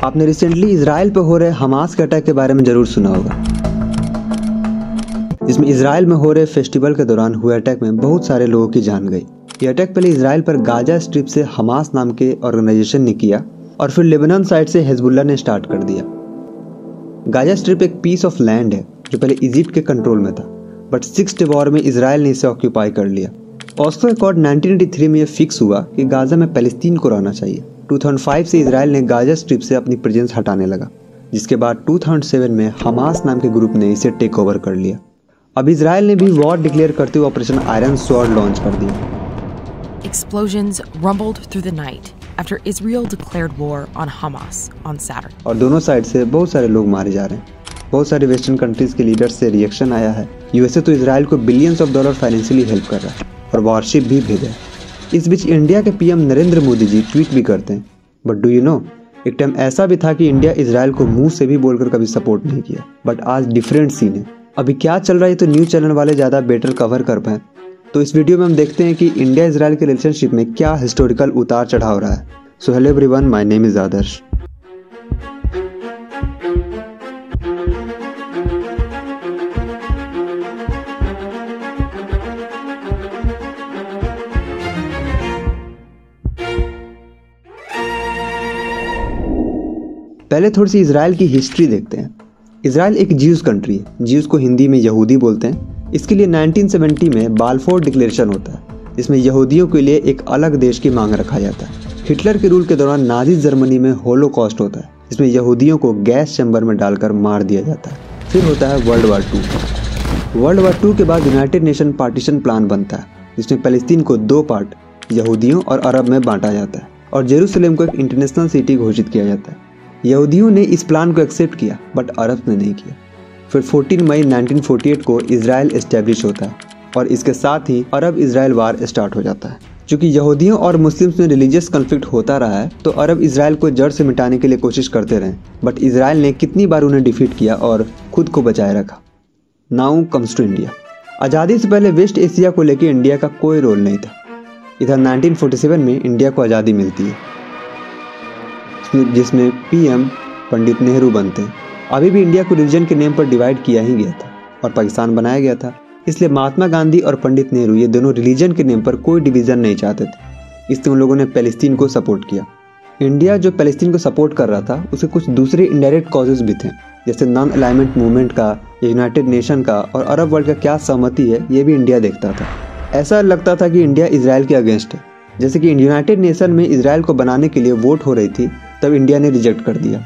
आपने recently Israel पर हो रहे हमास के अटैक के बारे में जरूर सुना होगा, जिसमें इजराइल में हो रहे फेस्टिवल के दौरान हुए अटैक में बहुत सारे लोगों की जान गई। ये अटैक पहले इजराइल पर गाजा स्ट्रिप से हमास नाम के ऑर्गेनाइजेशन ने किया और फिर लेबनान साइड से हिजबुल्लाह ने स्टार्ट कर दिया। गाजा स्ट्रिप एक पीस ऑफ लैंड है जो पहले इजिप्ट के कंट्रोल में था, बट 6th वॉर में इजराइल ने इसे ऑक्यूपाई कर लिया। ऑस्लो अकॉर्ड 1983 में यह फिक्स हुआ कि गाजा में पैलेस्टीन को रहना चाहिए। 2005 से इजराइल ने गाजा स्ट्रिप से अपनी प्रेजेंस हटाने लगा, जिसके बाद 2007 में हमास नाम के ग्रुप ने इसे टेक ओवर कर लिया। अब इजराइल ने भी वॉर डिक्लेयर करते हुए ऑपरेशन आयरन स्वॉर्ड लॉन्च कर दिया। Explosions rumbled through the night after Israel declared war on Hamas on Saturday. और दोनों साइड से बहुत सारे लोग मारे जा रहे हैं। बहुत सारे वेस्टर्न कंट्रीज के लीडर्स से रिएक्शन आया है। यूएसए तो इजराइल को billions of dollar financially help कर रहा है और वॉरशिप भी भेजा है। इस बीच इंडिया के पीएम नरेंद्र मोदी जी ट्वीट भी करते हैं, बट डू यू नो, एक टाइम ऐसा भी था कि इंडिया इजराइल को मुंह से भी बोलकर कभी सपोर्ट नहीं किया, बट आज डिफरेंट सीन है। अभी क्या चल रहा है तो न्यूज चैनल वाले ज्यादा बेटर कवर कर पाए। तो इस वीडियो में हम देखते हैं कि इंडिया इजराइल के रिलेशनशिप में क्या हिस्टोरिकल उतार चढ़ाव रहा है। So hello everyone, my name is Adarsh. पहले थोड़ी सी इजराइल की हिस्ट्री देखते हैं। इजराइल एक ज्यूज कंट्री है। ज्यूज को हिंदी में यहूदी बोलते हैं। इसके लिए 1970 में बाल्फोर डिक्लेरेशन होता है, जिसमें यहूदियों के लिए एक अलग देश की मांग रखा जाता है। हिटलर के रूल के दौरान नाजी जर्मनी में होलोकॉस्ट होता है, जिसमें यहूदियों को गैस चैम्बर में डालकर मार दिया जाता है। फिर होता है वर्ल्ड वार 2। वर्ल्ड वार 2 के बाद यूनाइटेड नेशन पार्टीशन प्लान बनता है, जिसमें पैलेस्टीन को 2 पार्ट यहूदियों और अरब में बांटा जाता है और जेरूसलम को एक इंटरनेशनल सिटी घोषित किया जाता है। यहूदियों ने इस प्लान को एक्सेप्ट किया, बट अरब ने नहीं किया। फिर 14 मई 1948 को इजराइल एस्टेब्लिश होता है और इसके साथ ही अरब इजराइल वार स्टार्ट हो जाता है। चूंकि यहूदियों और मुस्लिम्स में रिलीजियस कॉन्फ्लिक्ट होता रहा है, तो अरब इजराइल को जड़ से मिटाने के लिए कोशिश करते रहे, बट इजराइल ने कितनी बार उन्हें डिफीट किया और खुद को बचाए रखा। Now comes to India. आज़ादी से पहले वेस्ट एशिया को लेकर इंडिया का कोई रोल नहीं था। इधर 1947 में इंडिया को आज़ादी मिलती है, जिसमें पीएम पंडित नेहरू बनते हैं। अभी भी इंडिया को रिलीजन के नेम पर डिवाइड किया ही गया था और पाकिस्तान बनाया गया था, इसलिए महात्मा गांधी और पंडित नेहरू ये दोनों रिलीजन के नेम पर कोई डिवीजन नहीं चाहते थे, इसलिए उन लोगों ने पैलेस्टीन को सपोर्ट किया। इंडिया जो पैलेस्टीन को सपोर्ट कर रहा था, उसके कुछ दूसरे इनडायरेक्ट कॉजेज भी थे, जैसे नॉन अलाइनमेंट मूवमेंट का, यूनाइटेड नेशन का और अरब वर्ल्ड का क्या सहमति है, ये भी इंडिया देखता था। ऐसा लगता था कि इंडिया इजराइल के अगेंस्ट है। जैसे कि यूनाइटेड नेशन में इजराइल को बनाने के लिए वोट हो रही थी, तब इंडिया ने रिजेक्ट कर दिया,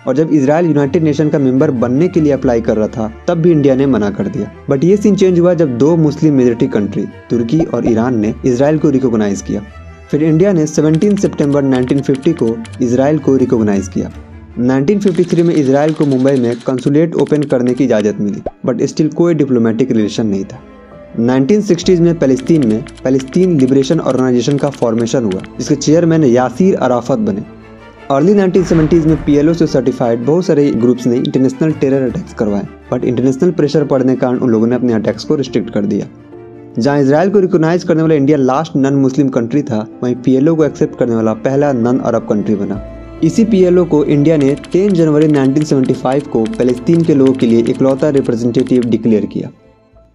और जब इजराइल यूनाइटेड नेशन का मेंबर बनने के लिए अप्लाई कर रहा था, तब भी इंडिया ने मना कर दिया। बट ये सीन चेंज हुआ जब 2 मुस्लिम मेजॉरिटी कंट्री तुर्की और ईरान ने इजराइल को रिकॉग्नाइज किया। फिर इंडिया ने 17 सितंबर 1950 को इजराइल को रिकॉग्नाइज किया। 1953 में इजराइल को मुंबई में कंसुलेट ओपन करने की इजाज़त मिली, बट स्टिल कोई डिप्लोमेटिक रिलेशन नहीं था। 1960s में पैलेस्टीन लिबरेशन ऑर्गेनाइजेशन का फॉर्मेशन हुआ, जिसके चेयरमैन यासीर अराफत बने। अर्ली 1970s में पीएलओ से सर्टिफाइड बहुत सारे ग्रुप्स ने इंटरनेशनल टेरर अटैक्स करवाए, बट इंटरनेशनल प्रेशर पड़ने के कारण उन लोगों ने अपने अटैक्स को रिस्ट्रिक्ट कर दिया। जहां इजराइल को रिकॉग्नाइज करने वाला India last non Muslim country था, वहीं पीएलओ को एक्सेप्ट करने वाला पहला नॉन अरब कंट्री बना। इसी पीएलओ को इंडिया ने 10 जनवरी 1975 को पैलेस्टीन के लोगों के लिए इकलौता रिप्रेजेंटेटिव डिक्लेयर किया।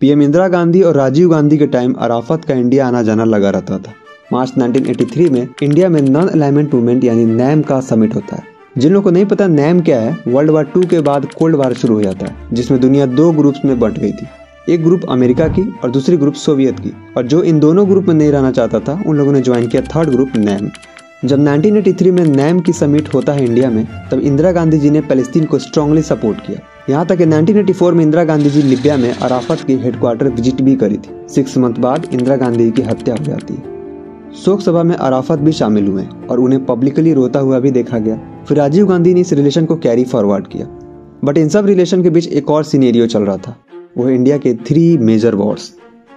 पीएम इंदिरा गांधी और राजीव गांधी के टाइम अराफत का इंडिया आना जाना लगा रहता था। मार्च 1983 में इंडिया में नॉन अलाइनमेंट मूवमेंट यानी नैम का समिट होता है। जिन लोगों को नहीं पता नैम क्या है, वर्ल्ड वार 2 के बाद कोल्ड वार शुरू हो जाता है, जिसमें दुनिया 2 ग्रुप्स में बंट गई थी। एक ग्रुप अमेरिका की और दूसरी ग्रुप सोवियत की, और जो इन दोनों ग्रुप में नहीं रहना चाहता था, उन लोगों ने ज्वाइन किया 3rd ग्रुप नैम। जब 1983 में नैम की समिट होता है इंडिया में, तब इंदिरा गांधी जी ने पैलेस्टीन को स्ट्रांगली सपोर्ट किया। यहाँ तक कि 1984 में इंदिरा गांधी जी लिबिया में अराफत की हेडक्वार्टर विजिट भी करी थी। 6 मंथ बाद इंदिरा गांधी की हत्या हो जाती है। शोक सभा में अराफत भी शामिल हुए और उन्हें पब्लिकली रोता हुआ भी देखा गया। फिर राजीव गांधी ने इस रिलेशन को कैरी फॉरवर्ड किया। बट इन सब रिलेशन के बीच एक और सिनेरियो चल रहा था, वो इंडिया के 3 मेजर वॉर्स।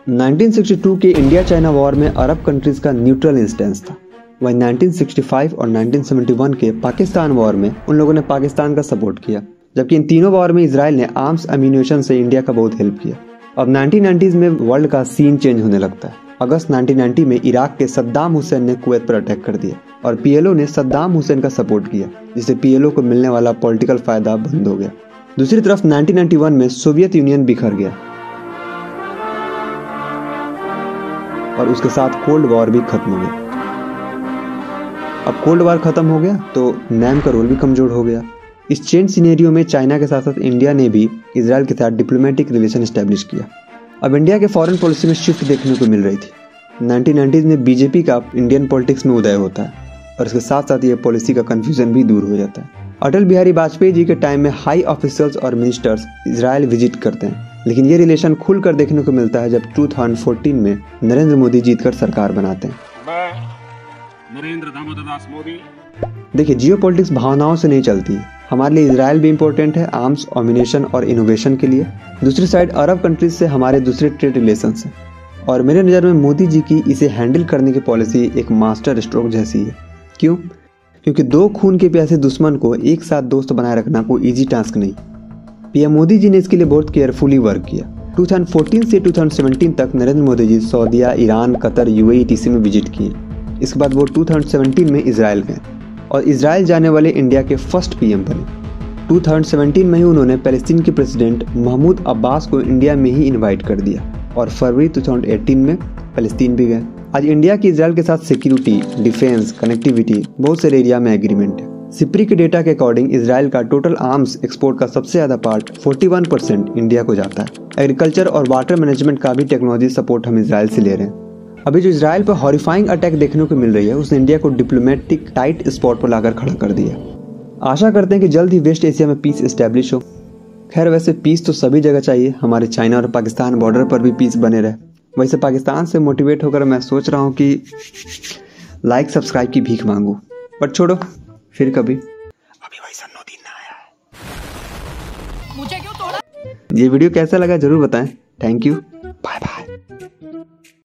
1962 के इंडिया चाइना वॉर में अरब कंट्रीज का न्यूट्रल इंस्टेंस था। वहीं 1965 और 1971 के पाकिस्तान वॉर में उन लोगों ने पाकिस्तान का सपोर्ट किया, जबकि इन तीनों वॉर में इजराइल ने आर्म्स एम्यूनेशन से इंडिया का बहुत हेल्प किया। अब 1990s में वर्ल्ड का सीन चेंज होने लगता है। अगस्त 1990 में इराक के सद्दाम हुसैन ने कुवैत पर अटैक कर दिया और पीएलओ ने सद्दाम हुसैन का सपोर्ट किया, जिससे पीएलओ को मिलने वाला पॉलिटिकल फायदा बंद हो गया। दूसरी तरफ 1991 में सोवियत यूनियन बिखर गया और उसके साथ कोल्ड वॉर भी खत्म हो गया। अब कोल्ड वॉर खत्म हो गया तो नैम का रोल भी कमजोर हो गया। इस चेंज सिनेरियो में चाइना के साथ साथ इंडिया ने भी इजराइल के साथ डिप्लोमेटिक रिलेशन एस्टेब्लिश किया। अब इंडिया के फॉरेन पॉलिसी में शिफ्ट देखने को मिल रही थी। 1990s में बीजेपी का इंडियन पॉलिटिक्स में उदय होता है और इसके साथ साथ ये पॉलिसी का कंफ्यूजन भी दूर हो जाता है। अटल बिहारी वाजपेयी जी के टाइम में हाई ऑफिसर्स और मिनिस्टर्स इजराइल विजिट करते हैं, लेकिन ये रिलेशन खुलकर देखने को मिलता है जब 2014 में नरेंद्र मोदी जीतकर सरकार बनाते हैं। नरेंद्र दामोदर दास मोदी। देखिए, जियोपॉलिटिक्स भावनाओं से नहीं चलती है। हमारे लिए इजराइल भी इंपॉर्टेंट है आर्म्स, ऑमिनेशन और इनोवेशन के लिए। दूसरी साइड अरब कंट्रीज से हमारे दूसरे ट्रेड रिलेशंस हैं और मेरे नज़र में मोदी जी की इसे हैंडल करने की पॉलिसी एक मास्टर स्ट्रोक जैसी है। क्यों? क्योंकि दो खून के प्यासे दुश्मन को एक साथ दोस्त बनाए रखना कोई ईजी टास्क नहीं। पीएम मोदी जी ने इसके लिए बहुत केयरफुली वर्क किया। 2014 से 2017 तक Narendra Modi ji सऊदीया, Iran, Qatar, UAE, TC में विजिट किए। इसके बाद वो 2017 में इजराइल गए और इजराइल जाने वाले इंडिया के फर्स्ट पीएम बने। 2017 में ही उन्होंने पैलेस्टीन के प्रेसिडेंट महमूद अब्बास को इंडिया में ही इनवाइट कर दिया और फरवरी 2018 में पैलेस्टीन भी गए। आज इंडिया की इजराइल के साथ सिक्योरिटी, डिफेंस, कनेक्टिविटी बहुत सारे एरिया में एग्रीमेंट है। सिप्री के डेटा के अकॉर्डिंग इजराइल का टोटल आर्म्स एक्सपोर्ट का सबसे ज़्यादा पार्ट 41% इंडिया को जाता है। एग्रीकल्चर और वाटर मैनेजमेंट का भी टेक्नोलॉजी सपोर्ट हम इजराइल से ले रहे हैं। अभी जो इजराइल पर हॉरिफाइंग अटैक देखने को मिल रही है उसने इंडिया को डिप्लोमेटिक टाइट स्पॉट पर लाकर खड़ा कर दिया। आशा करते हैं कि जल्द ही वेस्ट एशिया में पीस एस्टेब्लिश हो। खैर, वैसे पीस तो सभी जगह चाहिए, हमारे चाइना और पाकिस्तान बॉर्डर पर भी पीस बने रहे। वैसे पाकिस्तान से मोटिवेट होकर मैं सोच रहा हूँ कि लाइक सब्सक्राइब की भीख मांगू, बट छोड़ो, फिर कभी। अभी वैसा नदी ना आया। मुझे क्यों तोड़ा? ये वीडियो कैसा लगा जरूर बताएं। Thank you, bye bye.